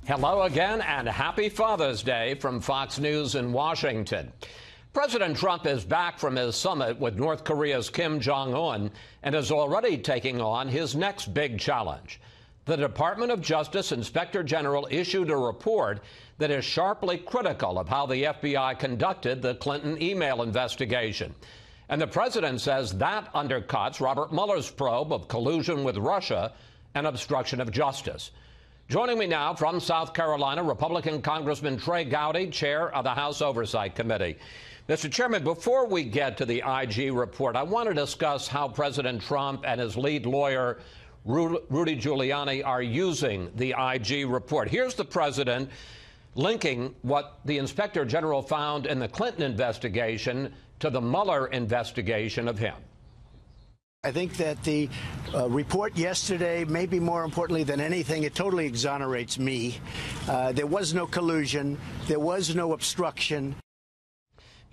Hello again and happy Father's Day from Fox News in Washington. President Trump is back from his summit with North Korea's Kim Jong-un and is already taking on his next big challenge. The Department of Justice Inspector General issued a report that is sharply critical of how the FBI conducted the Clinton email investigation. And the president says that undercuts Robert Mueller's probe of collusion with Russia and obstruction of justice. Joining me now from South Carolina, Republican Congressman Trey Gowdy, chair of the House Oversight Committee. Mr. Chairman, before we get to the IG report, I want to discuss how President Trump and his lead lawyer, Rudy Giuliani, are using the IG report. Here's the president linking what the Inspector General found in the Clinton investigation to the Mueller investigation of him. I think that the report yesterday, maybe more importantly than anything, it totally exonerates me. There was no collusion. There was no obstruction.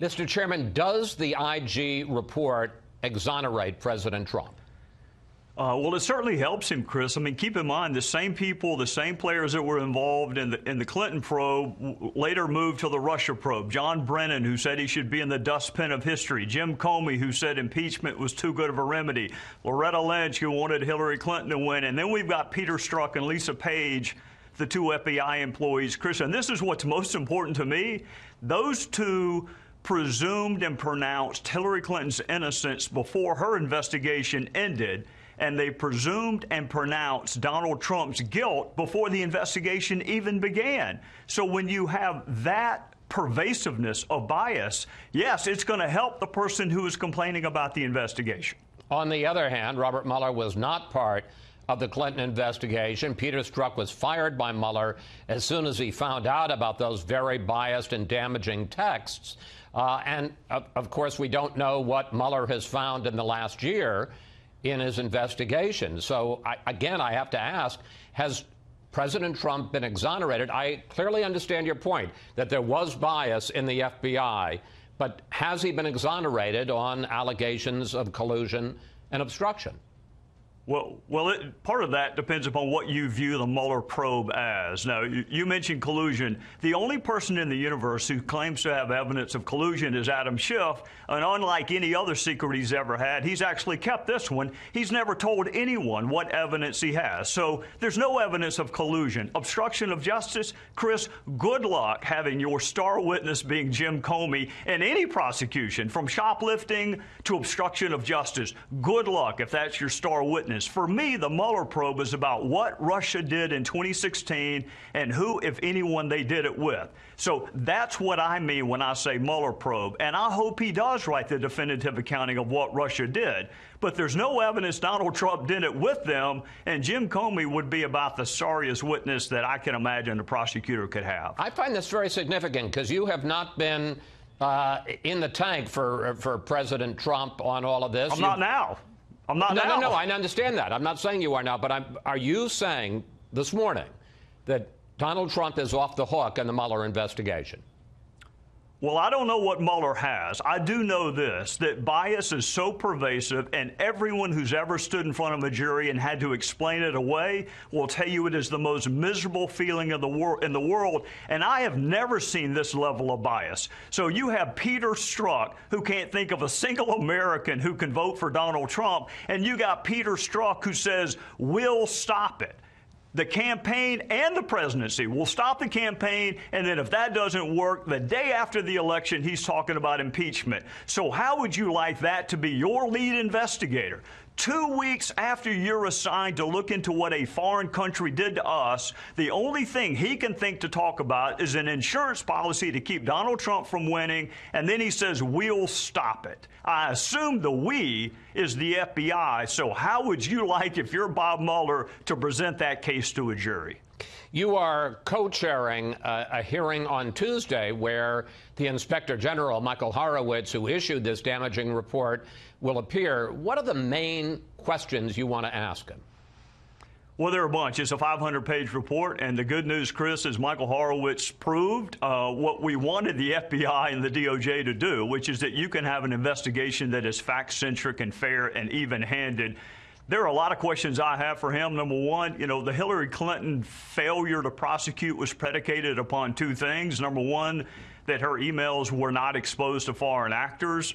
Mr. Chairman, does the IG report exonerate President Trump? Well, it certainly helps him, Chris. I mean, keep in mind, the same people, the same players that were involved in the Clinton probe later moved to the Russia probe. John Brennan, who said he should be in the dustbin of history. Jim Comey, who said impeachment was too good of a remedy. Loretta Lynch, who wanted Hillary Clinton to win. And then we've got Peter Strzok and Lisa Page, the two FBI employees. Chris, and this is what's most important to me. Those two presumed and pronounced Hillary Clinton's innocence before her investigation ended, and they presumed and pronounced Donald Trump's guilt before the investigation even began. So when you have that pervasiveness of bias, yes, it's going to help the person who is complaining about the investigation. On the other hand, Robert Mueller was not part of the Clinton investigation. Peter Strzok was fired by Mueller as soon as he found out about those very biased and damaging texts. And of course, we don't know what Mueller has found in the last year in his investigation. So, again, I have to ask, has President Trump been exonerated? I clearly understand your point that there was bias in the FBI, but has he been exonerated on allegations of collusion and obstruction? Well, part of that depends upon what you view the Mueller probe as. Now, you mentioned collusion. The only person in the universe who claims to have evidence of collusion is Adam Schiff, and unlike any other secret he's ever had, he's actually kept this one. He's never told anyone what evidence he has. So there's no evidence of collusion. Obstruction of justice, Chris, good luck having your star witness being Jim Comey in any prosecution, from shoplifting to obstruction of justice. Good luck if that's your star witness. For me, the Mueller probe is about what Russia did in 2016 and who, if anyone, they did it with. So that's what I mean when I say Mueller probe. And I hope he does write the definitive accounting of what Russia did. But there's no evidence Donald Trump did it with them, and Jim Comey would be about the sorriest witness that I can imagine a prosecutor could have. I find this very significant because you have not been in the tank for President Trump on all of this. I'm not now. I'm not now. No, I understand that. I'm not saying you are now, but are you saying this morning that Donald Trump is off the hook in the Mueller investigation? Well, I don't know what Mueller has. I do know this, that bias is so pervasive, and everyone who's ever stood in front of a jury and had to explain it away will tell you it is the most miserable feeling in the world, and I have never seen this level of bias. So you have Peter Strzok, who can't think of a single American who can vote for Donald Trump, and you got Peter Strzok who says, we'll stop it. The campaign and the presidency will stop the campaign, and then if that doesn't work, the day after the election, he's talking about impeachment. So how would you like that to be your lead investigator? 2 weeks after you're assigned to look into what a foreign country did to us, the only thing he can think to talk about is an insurance policy to keep Donald Trump from winning, and then he says, we'll stop it. I assume the we is the FBI, so how would you like, if you're Bob Mueller, to present that case to a jury? You are co-chairing a hearing on Tuesday where the Inspector General, Michael Horowitz, who issued this damaging report, will appear. What are the main questions you want to ask him? Well, there are a bunch. It's a 500-page report, and the good news, Chris, is Michael Horowitz proved what we wanted the FBI and the DOJ to do, which is that you can have an investigation that is fact-centric and fair and even-handed. There are a lot of questions I have for him. Number one, the Hillary Clinton failure to prosecute was predicated upon two things. Number one, that her emails were not exposed to foreign actors.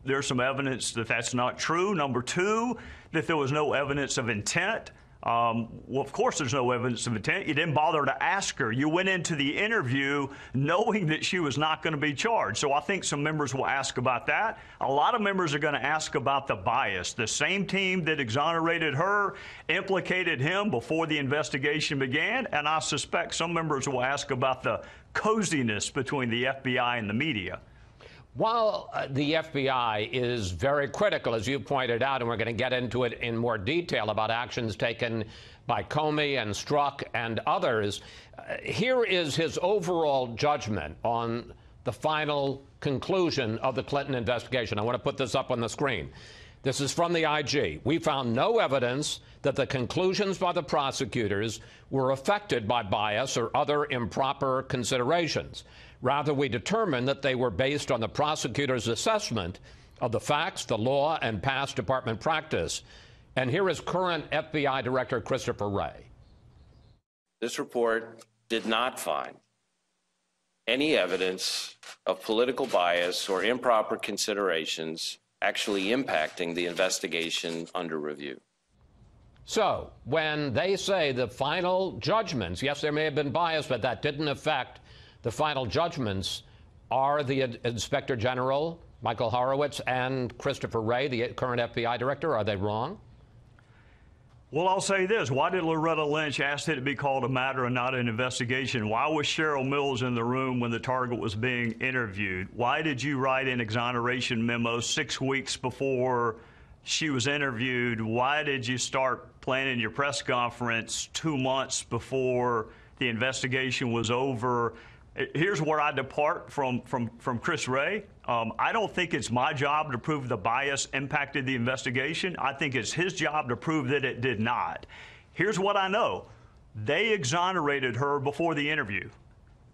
There's some evidence that that's not true. Number two, that there was no evidence of intent. Well, of course there's no evidence of intent. You didn't bother to ask her. You went into the interview knowing that she was not going to be charged. So I think some members will ask about that. A lot of members are going to ask about the bias. The same team that exonerated her implicated him before the investigation began, and I suspect some members will ask about the coziness between the FBI and the media. While the FBI is very critical, as you pointed out, and we're going to get into it in more detail about actions taken by Comey and Strzok and others, here is his overall judgment on the final conclusion of the Clinton investigation. I want to put this up on the screen. This is from the IG. We found no evidence that the conclusions by the prosecutors were affected by bias or other improper considerations. Rather, we determined that they were based on the prosecutor's assessment of the facts, the law, and past department practice. And here is current FBI Director Christopher Wray. This report did not find any evidence of political bias or improper considerations actually impacting the investigation under review. So when they say the final judgments, yes, there may have been bias, but that didn't affect the final judgments, are the Inspector General, Michael Horowitz, and Christopher Wray, the current FBI director, are they wrong? Well, I'll say this. Why did Loretta Lynch ask it to be called a matter and not an investigation? Why was Cheryl Mills in the room when the target was being interviewed? Why did you write an exoneration memo 6 weeks before she was interviewed? Why did you start planning your press conference 2 months before the investigation was over? Here's where I depart from Chris Wray. I don't think it's my job to prove the bias impacted the investigation. I think it's his job to prove that it did not. Here's what I know. They exonerated her before the interview.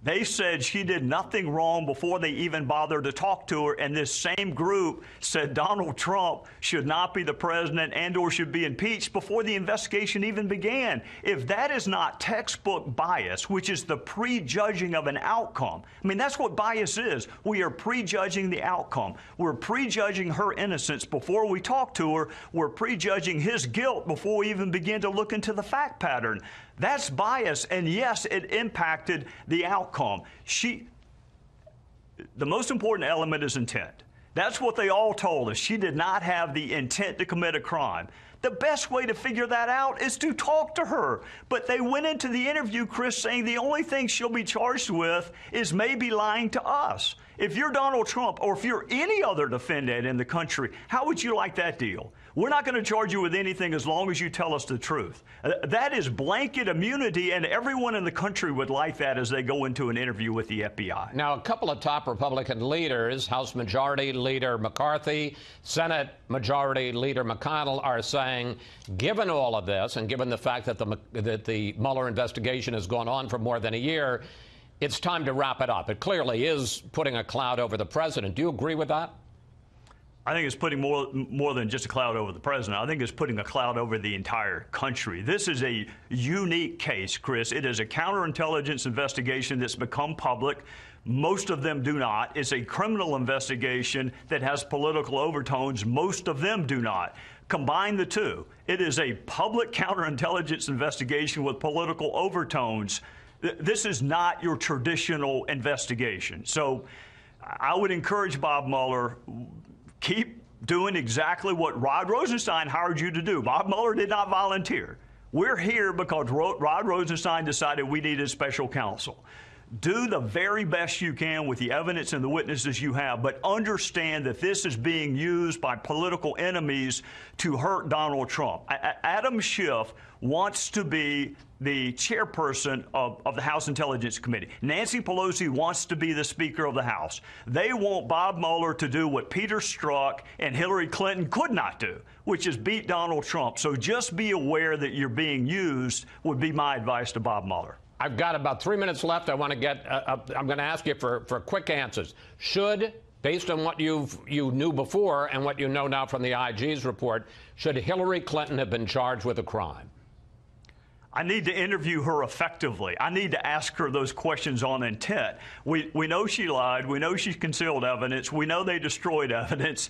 They said she did nothing wrong before they even bothered to talk to her, and this same group said Donald Trump should not be the president and or should be impeached before the investigation even began. If that is not textbook bias, which is the prejudging of an outcome, I mean, that's what bias is. We are prejudging the outcome. We're prejudging her innocence before we talk to her. We're prejudging his guilt before we even begin to look into the fact pattern. That's bias, and yes, it impacted the outcome. The most important element is intent. That's what they all told us. She did not have the intent to commit a crime. The best way to figure that out is to talk to her. But they went into the interview, Chris, saying the only thing she'll be charged with is maybe lying to us. If you're Donald Trump or if you're any other defendant in the country, how would you like that deal? We're not going to charge you with anything as long as you tell us the truth. That is blanket immunity, and everyone in the country would like that as they go into an interview with the FBI. Now, a couple of top Republican leaders, House Majority Leader McCarthy, Senate Majority Leader McConnell, are saying, given all of this and given the fact that the Mueller investigation has gone on for more than a year, it's time to wrap it up. It clearly is putting a cloud over the president. Do you agree with that? I think it's putting more than just a cloud over the president. I think it's putting a cloud over the entire country. This is a unique case, Chris. It is a counterintelligence investigation that's become public. Most of them do not. It's a criminal investigation that has political overtones. Most of them do not. Combine the two. It is a public counterintelligence investigation with political overtones. This is not your traditional investigation. So I would encourage Bob Mueller, keep doing exactly what Rod Rosenstein hired you to do. Bob Mueller did not volunteer. We're here because Rod Rosenstein decided we needed special counsel. Do the very best you can with the evidence and the witnesses you have, but understand that this is being used by political enemies to hurt Donald Trump. Adam Schiff wants to be the chairperson of the House Intelligence Committee. Nancy Pelosi wants to be the Speaker of the House. They want Bob Mueller to do what Peter Strzok and Hillary Clinton could not do, which is beat Donald Trump. So just be aware that you're being used would be my advice to Bob Mueller. I've got about 3 minutes left. I want to get, I'm going to ask you for quick answers. Should based on what you knew before and what you know now from the IG's report, should Hillary Clinton have been charged with a crime? I need to interview her effectively. I need to ask her those questions on intent. We know she lied. We know she concealed evidence. We know they destroyed evidence.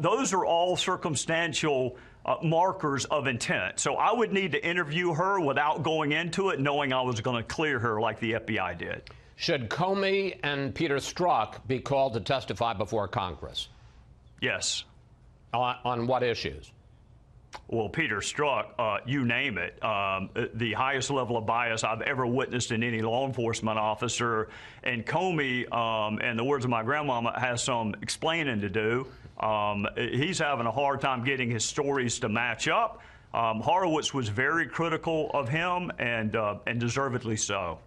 Those are all circumstantial markers of intent. So I would need to interview her without going into it, knowing I was going to clear her like the FBI did. Should Comey and Peter Strzok be called to testify before Congress? Yes. On what issues? Well, Peter Strzok, you name it, the highest level of bias I've ever witnessed in any law enforcement officer. And Comey, in the words of my grandmama, has some explaining to do. He's having a hard time getting his stories to match up. Horowitz was very critical of him, and deservedly so.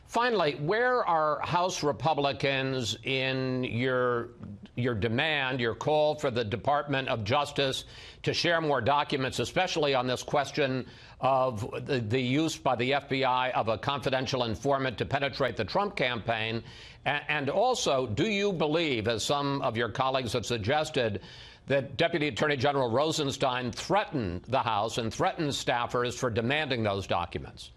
Finally, where are House Republicans in your demand, your call for the Department of Justice to share more documents, especially on this question of the use by the FBI of a confidential informant to penetrate the Trump campaign? And also, do you believe, as some of your colleagues have suggested, that Deputy Attorney General Rosenstein threatened the House and threatened staffers for demanding those documents?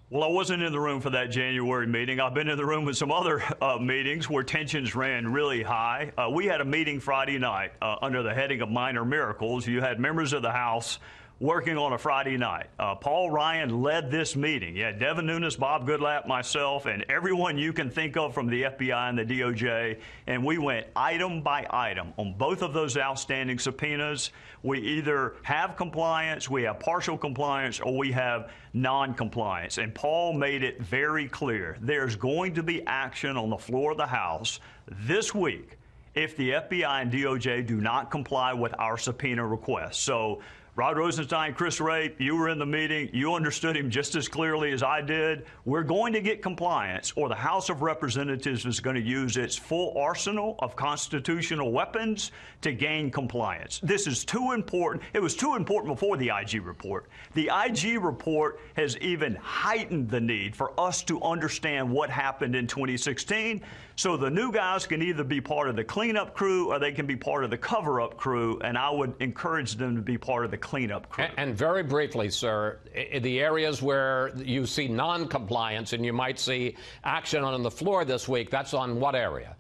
Well, I wasn't in the room for that January meeting. I've been in the room with some other meetings where tensions ran really high. We had a meeting Friday night under the heading of Minor Miracles. You had members of the House working on a Friday night. Paul Ryan led this meeting. You had Devin Nunes, Bob Goodlatte, myself, and everyone you can think of from the FBI and the DOJ. And we went item by item on both of those outstanding subpoenas. We either have compliance, we have partial compliance, or we have non-compliance. And Paul made it very clear. There's going to be action on the floor of the House this week if the FBI and DOJ do not comply with our subpoena request. So Rod Rosenstein, Chris Wray, you were in the meeting. You understood him just as clearly as I did. We're going to get compliance, or the House of Representatives is going to use its full arsenal of constitutional weapons to gain compliance. This is too important. It was too important before the IG report. The IG report has even heightened the need for us to understand what happened in 2016. So the new guys can either be part of the cleanup crew or they can be part of the cover-up crew, and I would encourage them to be part of the cleanup crew. And very briefly, sir, the areas where you see non-compliance and you might see action on the floor this week, that's on what area?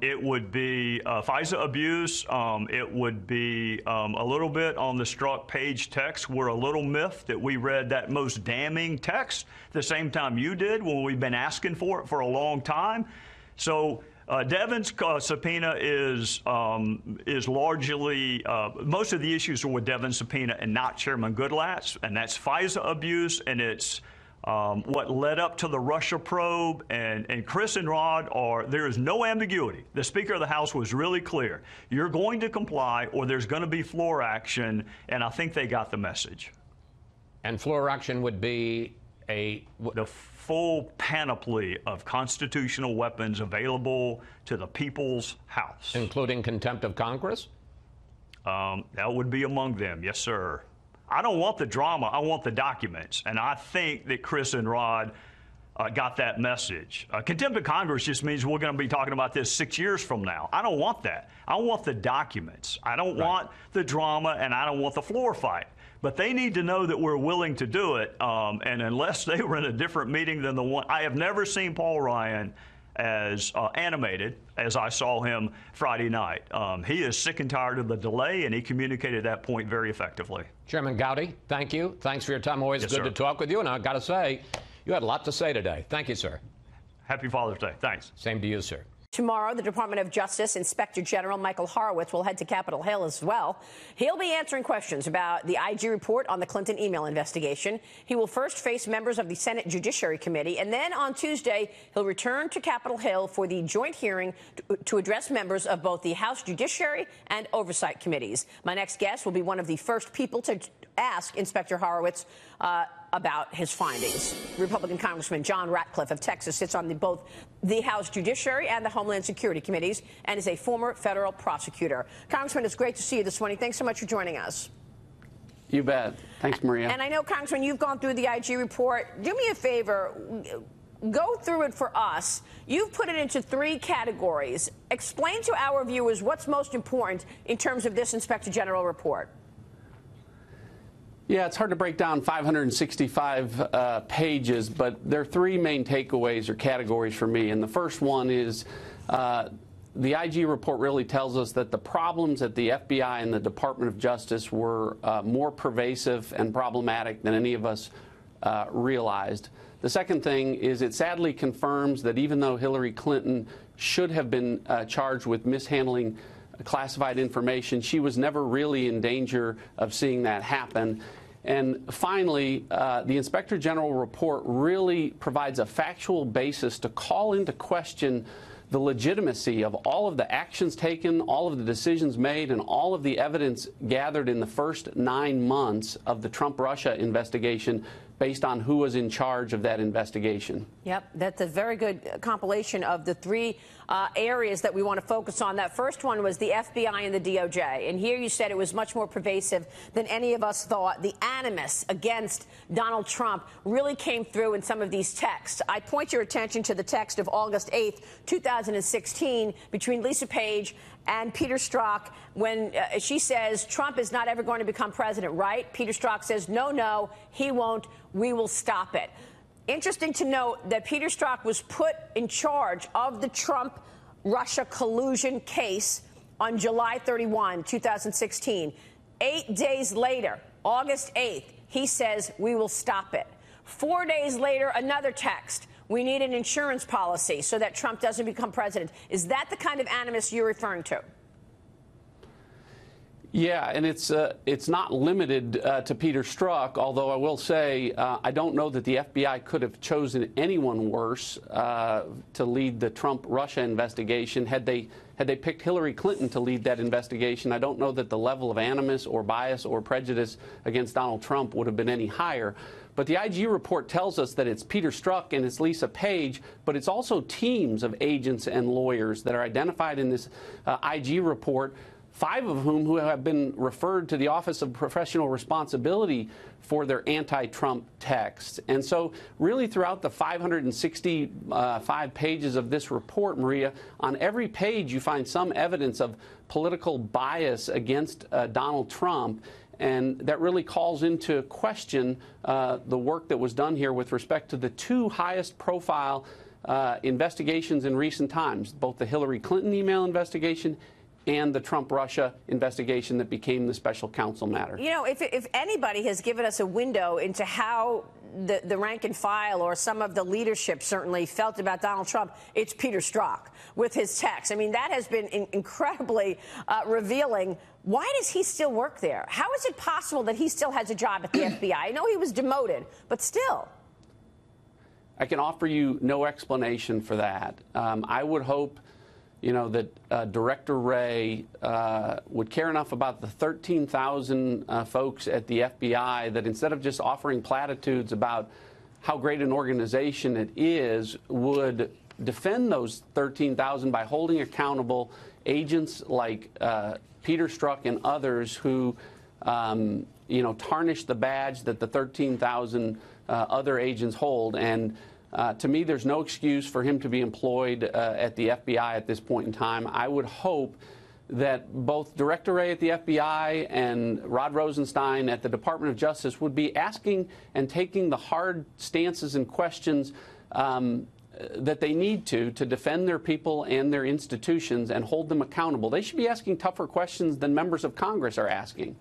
It would be FISA abuse. It would be a little bit on the Strzok page text. We're a little miffed that we read that most damning text the same time you did, when we've been asking for it for a long time. So Devin's subpoena is largely, most of the issues are with Devin's subpoena and not Chairman Goodlatte's, and that's FISA abuse, and it's what led up to the Russia probe. And Chris and Rod there is no ambiguity. The Speaker of the House was really clear. You're going to comply or there's going to be floor action, and I think they got the message. And floor action would be the full panoply of constitutional weapons available to the people's house. Including contempt of Congress? That would be among them, yes, sir. I don't want the drama, I want the documents. And I think that Chris and Rod got that message. Contempt of Congress just means we're going to be talking about this 6 years from now. I don't want that. I want the documents. I don't want the drama, and I don't want the floor fight. But they need to know that we're willing to do it. And unless they were in a different meeting than the one, I have never seen Paul Ryan as animated as I saw him Friday night. He is sick and tired of the delay, and he communicated that point very effectively. Chairman Gowdy, thank you. Thanks for your time. Always good to talk with you. And I've got to say, you had a lot to say today. Thank you, sir. Happy Father's Day. Thanks. Same to you, sir. Tomorrow, the Department of Justice Inspector General Michael Horowitz will head to Capitol Hill as well. He'll be answering questions about the IG report on the Clinton email investigation. He will first face members of the Senate Judiciary Committee, and then on Tuesday, he'll return to Capitol Hill for the joint hearing to address members of both the House Judiciary and Oversight Committees. My next guest will be one of the first people to ask Inspector Horowitz about his findings. Republican Congressman John Ratcliffe of Texas sits on both the House Judiciary and the Homeland Security Committees and is a former federal prosecutor. Congressman, it's great to see you this morning. Thanks so much for joining us. You bet. Thanks, Maria. And I know, Congressman, you've gone through the IG report. Do me a favor. go through it for us. You've put it into 3 categories. Explain to our viewers what's most important in terms of this Inspector General report. Yeah, it's hard to break down 565 pages, but there are 3 main takeaways or categories for me. And the first one is the IG report really tells us that the problems at the FBI and the Department of Justice were more pervasive and problematic than any of us realized. The second thing is it sadly confirms that even though Hillary Clinton should have been charged with mishandling classified information, she was never really in danger of seeing that happen. And finally, the Inspector General report really provides a factual basis to call into question the legitimacy of all of the actions taken, all of the decisions made, and all of the evidence gathered in the first 9 months of the Trump-Russia investigation based on who was in charge of that investigation. Yep, that's a very good compilation of the 3 areas that we want to focus on. That first one was the FBI and the DOJ. And here you said it was much more pervasive than any of us thought. The animus against Donald Trump really came through in some of these texts. I point your attention to the text of August 8th, 2016, between Lisa Page and Peter Strzok, when she says Trump is not ever going to become president, right? Peter Strzok says, no, he won't. We will stop it. Interesting to note that Peter Strzok was put in charge of the Trump-Russia collusion case on July 31, 2016. 8 days later, August 8th, he says, we will stop it. 4 days later, another text. We need an insurance policy so that Trump doesn't become president. Is that the kind of animus you're referring to? Yeah, and it's not limited to Peter Strzok, although I will say I don't know that the FBI could have chosen anyone worse to lead the Trump-Russia investigation. Had they picked Hillary Clinton to lead that investigation, I don't know that the level of animus or bias or prejudice against Donald Trump would have been any higher. But the IG report tells us that it's Peter Strzok and it's Lisa Page, but it's also teams of agents and lawyers that are identified in this IG report, 5 of whom who have been referred to the Office of Professional Responsibility for their anti-Trump texts. And so really throughout the 565 pages of this report, Maria, on every page you find some evidence of political bias against Donald Trump. And that really calls into question the work that was done here with respect to the 2 highest profile investigations in recent times, both the Hillary Clinton email investigation and the Trump-Russia investigation that became the special counsel matter. You know, if anybody has given us a window into how the rank and file or some of the leadership certainly felt about Donald Trump, it's Peter Strzok with his text. I mean, that has been incredibly revealing. Why does he still work there? How is it possible that he still has a job at the FBI? I know he was demoted, but still. I can offer you no explanation for that. I would hope, you know, that Director Wray would care enough about the 13,000 folks at the FBI that instead of just offering platitudes about how great an organization it is, would defend those 13,000 by holding accountable agents like Peter Strzok and others who, you know, tarnish the badge that the 13,000 other agents hold. And to me, there's no excuse for him to be employed at the FBI at this point in time. I would hope that both Director Wray at the FBI and Rod Rosenstein at the Department of Justice would be asking and taking the hard stances and questions that they need to defend their people and their institutions and hold them accountable. They should be asking tougher questions than members of Congress are asking.